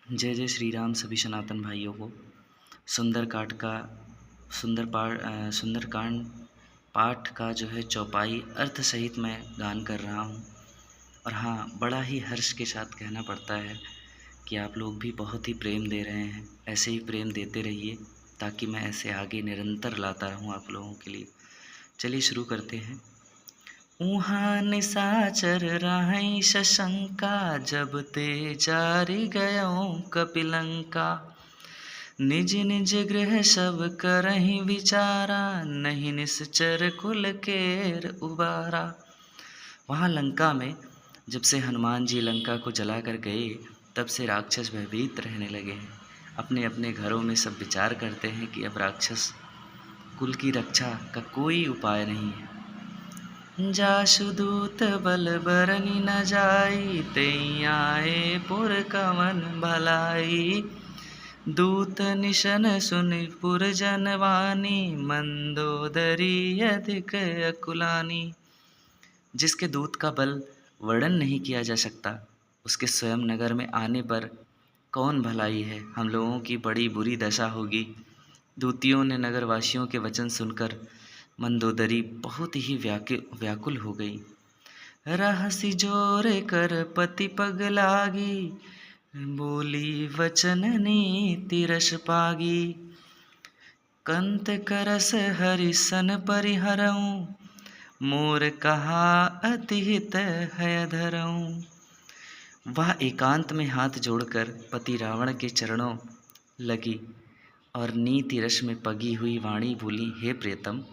जय जय श्री राम सभी सनातन भाइयों को। सुंदरकांड का सुंदरकांड पाठ का जो है चौपाई अर्थ सहित मैं गान कर रहा हूँ। और हाँ, बड़ा ही हर्ष के साथ कहना पड़ता है कि आप लोग भी बहुत ही प्रेम दे रहे हैं। ऐसे ही प्रेम देते रहिए ताकि मैं ऐसे आगे निरंतर लाता रहूँ आप लोगों के लिए। चलिए शुरू करते हैं। उहाँ निशाचर रहै शशंका, जब ते जारि गयौं कपिलंका। निज निज गृह सब करहि विचारा, नहीं निश्चर कुल केर उबारा। वहाँ लंका में जब से हनुमान जी लंका को जला कर गए, तब से राक्षस भयभीत रहने लगे हैं। अपने अपने घरों में सब विचार करते हैं कि अब राक्षस कुल की रक्षा का कोई उपाय नहीं है। जासु दूत बल बरनी न जाई, तेई आए पुर कवन भलाई। दूत निशन सुनि पुर जनवानी, मंदोदरी अधिक अकुलानी। जिसके दूत का बल वर्णन नहीं किया जा सकता, उसके स्वयं नगर में आने पर कौन भलाई है। हम लोगों की बड़ी बुरी दशा होगी। दूतियों ने नगरवासियों के वचन सुनकर मंदोदरी बहुत ही व्याकुल हो गई। रहसी जोर कर पति पग लागी, बोली वचन नीति रस पागी। कंत करस हरिसन परिहरऊं, मोर कहा अति हित है धरऊं। वह एकांत में हाथ जोड़कर पति रावण के चरणों लगी और नीति रस में पगी हुई वाणी बोली, हे प्रियतम,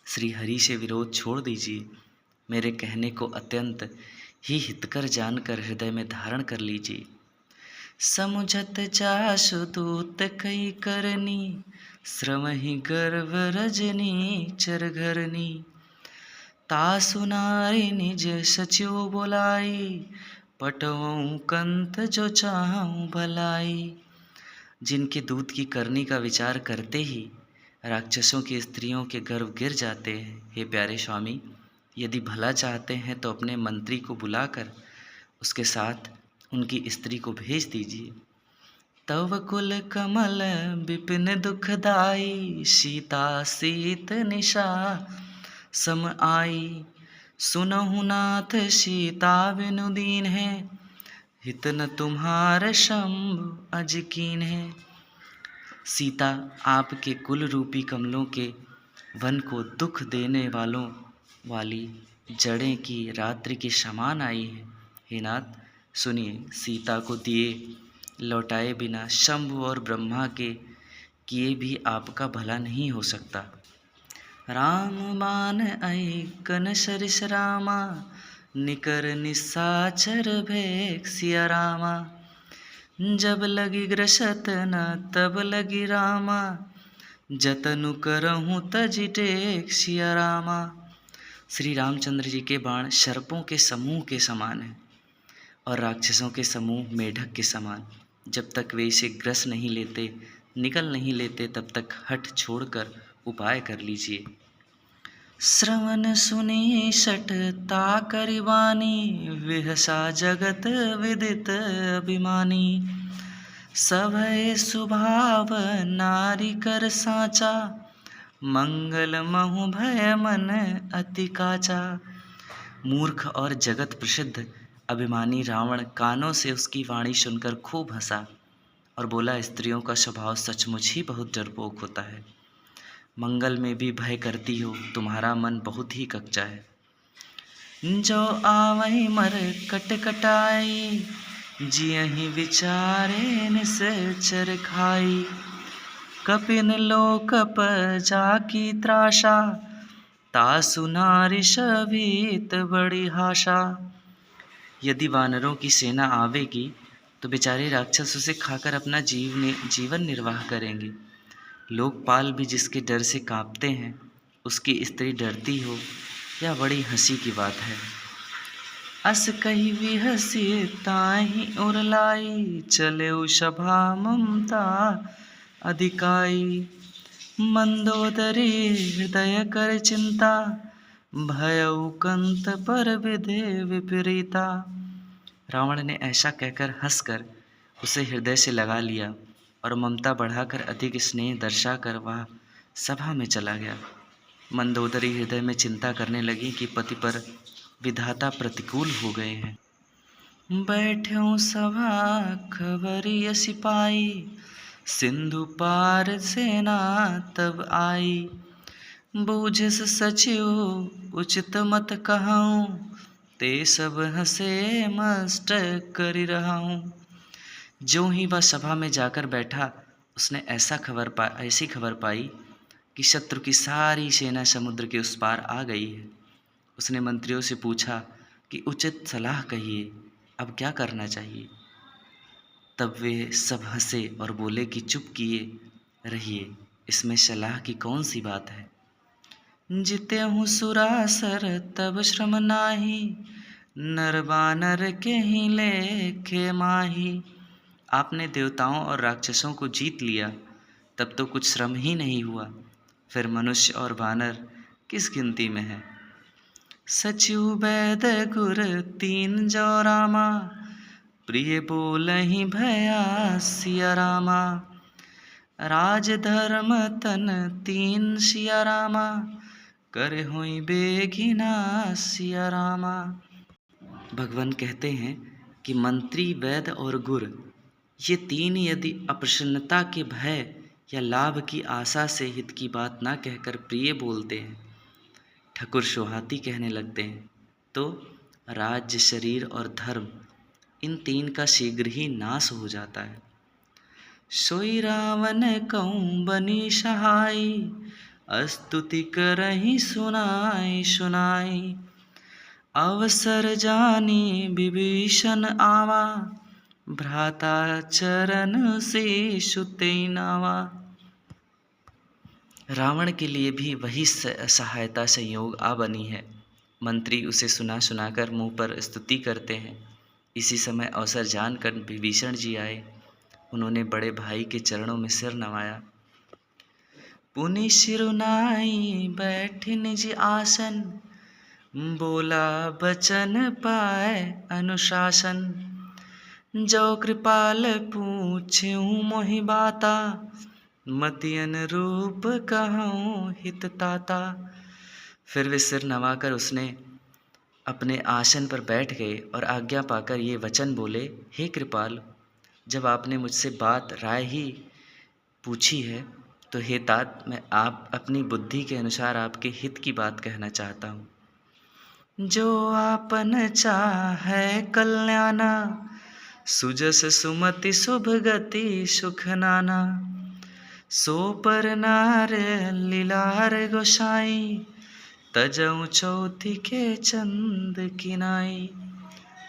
श्री हरि से विरोध छोड़ दीजिए। मेरे कहने को अत्यंत ही हितकर जानकर हृदय में धारण कर लीजिए। समुझत जासु दूत कई करनी, श्रमहि गर्व रजनी चरघरनी। तासु नारी निज सचिव बोलाई, पटवऊं कंत जो चाहूं भलाई। जिनके दूत की करनी का विचार करते ही राक्षसों की स्त्रियों के गर्भ गिर जाते हैं। हे प्यारे स्वामी, यदि भला चाहते हैं तो अपने मंत्री को बुलाकर उसके साथ उनकी स्त्री को भेज दीजिए। तव कुल कमल विपिन दुखदाई, सीता सीत निशा सम आई। सुनहु नाथ सीता बिनु दीन है, हित न तुम्हार शंभु अज कीन है। सीता आपके कुल रूपी कमलों के वन को दुख देने वाली जड़ें की रात्रि के समान आई है। हे नाथ, सुनिए, सीता को दिए लौटाए बिना शंभु और ब्रह्मा के किए भी आपका भला नहीं हो सकता। राम मान आई कन सरिस रामा, निकर निशाचर भेख सिया रामा। जब लगी ग्रसत न तब लगी रामा, जतनु करहूँ तजि टेक सिया रामा। श्री रामचंद्र जी के बाण सर्पों के समूह के समान हैं और राक्षसों के समूह मेढक के समान। जब तक वे इसे ग्रस नहीं लेते, निकल नहीं लेते, तब तक हठ छोड़कर उपाय कर लीजिए। श्रवण सुनी सटता करिबानी, विहसा जगत विदित अभिमानी। सभय सुभाव नारी कर साचा, मंगल महु भय मन अति काचा। मूर्ख और जगत प्रसिद्ध अभिमानी रावण कानों से उसकी वाणी सुनकर खूब हंसा और बोला, स्त्रियों का स्वभाव सचमुच ही बहुत डरपोक होता है। मंगल में भी भय करती हो, तुम्हारा मन बहुत ही कच्चा है। जो आवै मर कट कटाई, जियहि विचारे निश्चर खाई। कपिन लोकप जाकी त्रासा, तासु नारी सभीत बड़ी हासा। यदि वानरों की सेना आवेगी तो बेचारे राक्षस उसे खाकर अपना जीवन निर्वाह करेंगे। लोकपाल भी जिसके डर से कांपते हैं, उसकी स्त्री डरती हो, यह बड़ी हंसी की बात है। अस कही भी हंसी ताहि उरलाई, चले सभा ममता अधिकाई। मंदोदरी हृदय कर चिंता, भयउ कंत पर विधि विपरीता। रावण ने ऐसा कहकर हंसकर उसे हृदय से लगा लिया और ममता बढ़ाकर अधिक स्नेह दर्शाकर वह सभा में चला गया। मंदोदरी हृदय में चिंता करने लगी कि पति पर विधाता प्रतिकूल हो गए हैं। बैठ्यों सभा खबरिय सिपाही, सिंधु पार सेना तब आई। बूझस सचिव उचित मत कहूँ, ते सब हंसे मस्ट करि रहूँ। ज्यों ही वह सभा में जाकर बैठा, उसने ऐसी खबर पाई कि शत्रु की सारी सेना समुद्र के उस पार आ गई है। उसने मंत्रियों से पूछा कि उचित सलाह कहिए, अब क्या करना चाहिए। तब वे सब हंसे और बोले कि चुप किए रहिए, इसमें सलाह की कौन सी बात है। जिते हूँ सुरासर तब श्रम नाही, नर बानर के ही लेखे माही। आपने देवताओं और राक्षसों को जीत लिया, तब तो कुछ श्रम ही नहीं हुआ, फिर मनुष्य और वानर किस गिनती में है। सचिव वैद गुर तीन जो रामा, प्रिय बोलहि भया सिया रामा। राज धर्म तन तीन सिया रामा, करे होई बेघिना सिया रामा। भगवान कहते हैं कि मंत्री, वैद्य और गुर, ये तीन यदि अप्रसन्नता के भय या लाभ की आशा से हित की बात ना कहकर प्रिय बोलते हैं, ठकुर सोहाती कहने लगते हैं, तो राज्य, शरीर और धर्म, इन तीन का शीघ्र ही नाश हो जाता है। सोई रावण कहूँ बनी सहाई, स्तुति करहि सुनाई सुनाई। अवसर जानी विभीषण आवा, भ्राता चरण शीशु तेई नावा। रावण के लिए भी वही सहायता संयोग आ बनी है। मंत्री उसे सुना सुनाकर मुँह पर स्तुति करते हैं। इसी समय अवसर जानकर विभीषण जी आए। उन्होंने बड़े भाई के चरणों में सिर नवाया। पुनि सिरुनाई बैठि निज आसन, बोला बचन पाए अनुशासन। जो कृपाल पूछूं मोहि बाता, मति अनुरूप कहूँ हित ताता। फिर वे सिर नवाकर उसने अपने आसन पर बैठ गए और आज्ञा पाकर ये वचन बोले, हे कृपाल, जब आपने मुझसे बात राय ही पूछी है, तो हे तात, मैं आप अपनी बुद्धि के अनुसार आपके हित की बात कहना चाहता हूँ। जो आपन चाहे कल्याणा, सुजस सुमति शुभ गति सुख नाना। सो पर नार लीलार गोसाई, तजऊ चौथी के चंद किनाई।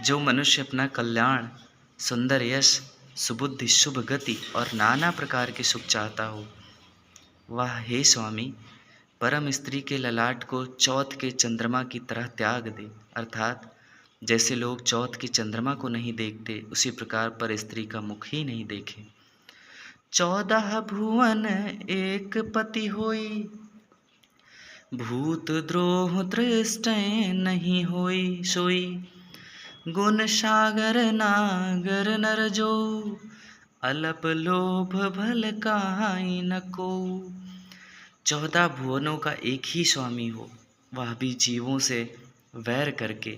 जो मनुष्य अपना कल्याण, सुंदर यश, सुबुद्धि, शुभ गति और नाना प्रकार के सुख चाहता हो, वह हे स्वामी परम स्त्री के ललाट को चौथ के चंद्रमा की तरह त्याग दे। अर्थात जैसे लोग चौथ के चंद्रमा को नहीं देखते, उसी प्रकार पर स्त्री का मुख ही नहीं देखे। 14 भुवन एक पति होई, भूत द्रोह दृष्ट नहीं होई सोई। गुण सागर नागर नर जो, अलप लोभ भल काई न को। 14 भुवनों का एक ही स्वामी हो, वह भी जीवों से वैर करके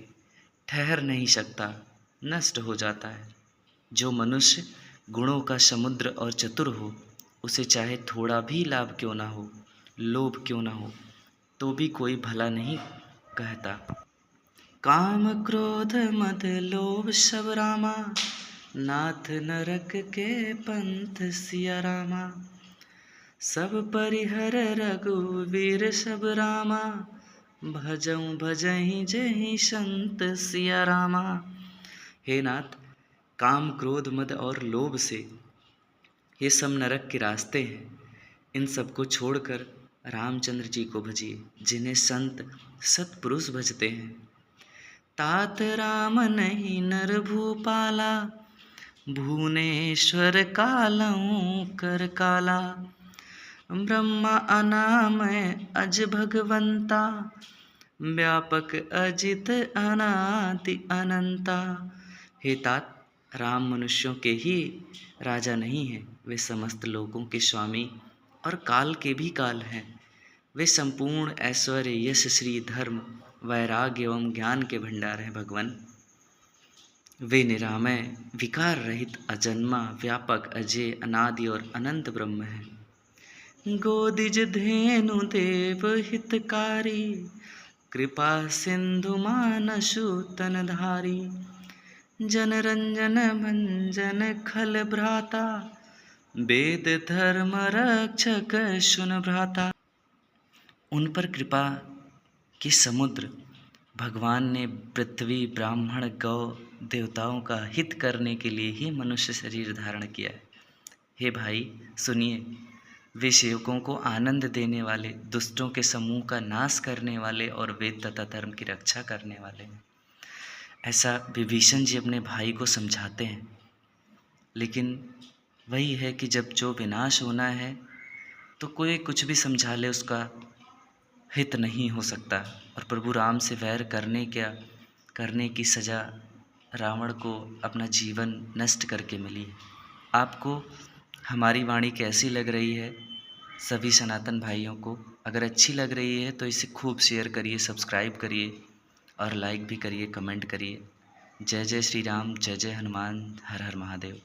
ठहर नहीं सकता, नष्ट हो जाता है। जो मनुष्य गुणों का समुद्र और चतुर हो, उसे चाहे थोड़ा भी लाभ क्यों ना हो, लोभ क्यों ना हो, तो भी कोई भला नहीं कहता। काम क्रोध मद लोभ सब रामा, नाथ नरक के पंथ सिया रामा। सब परिहर रघुवीर सब रामा, भजऊँ भजहि जहि संत सिया रामा। हे नाथ, काम, क्रोध, मद और लोभ से ये सब नरक के रास्ते हैं। इन सबको छोड़कर रामचंद्र जी को भजिए, जिन्हें संत सत्पुरुष भजते हैं। तात राम नहीं नर भूपाला, भुवनेश्वर कालऊ कर काला। ब्रह्मा अनामय अज भगवंता, व्यापक अजित अनादि अनंता। हे तात, राम मनुष्यों के ही राजा नहीं हैं, वे समस्त लोगों के स्वामी और काल के भी काल हैं। वे संपूर्ण ऐश्वर्य, यश, श्री, धर्म, वैराग्य एवं ज्ञान के भंडार हैं भगवान। वे निरामय, विकार रहित, अजन्मा, व्यापक, अजय, अनादि और अनंत ब्रह्म हैं। गोदिज धेनु देव हितकारी, कृपा सिंधु मानसु तनधारी, जनरंजन भंजन खल भ्राता, वेद धर्म रक्षक सुन भ्राता। उन पर कृपा के समुद्र भगवान ने पृथ्वी, ब्राह्मण, गौ, देवताओं का हित करने के लिए ही मनुष्य शरीर धारण किया है। हे भाई सुनिए, वे सेवकों को आनंद देने वाले, दुष्टों के समूह का नाश करने वाले और वेद तथा धर्म की रक्षा करने वाले हैं। ऐसा विभीषण जी अपने भाई को समझाते हैं। लेकिन वही है कि जब जो विनाश होना है तो कोई कुछ भी समझा ले, उसका हित नहीं हो सकता। और प्रभु राम से वैर करने की सज़ा रावण को अपना जीवन नष्ट करके मिली। आपको हमारी वाणी कैसी लग रही है? सभी सनातन भाइयों को अगर अच्छी लग रही है तो इसे खूब शेयर करिए, सब्सक्राइब करिए और लाइक भी करिए, कमेंट करिए। जय जय श्री राम, जय जय हनुमान, हर हर महादेव।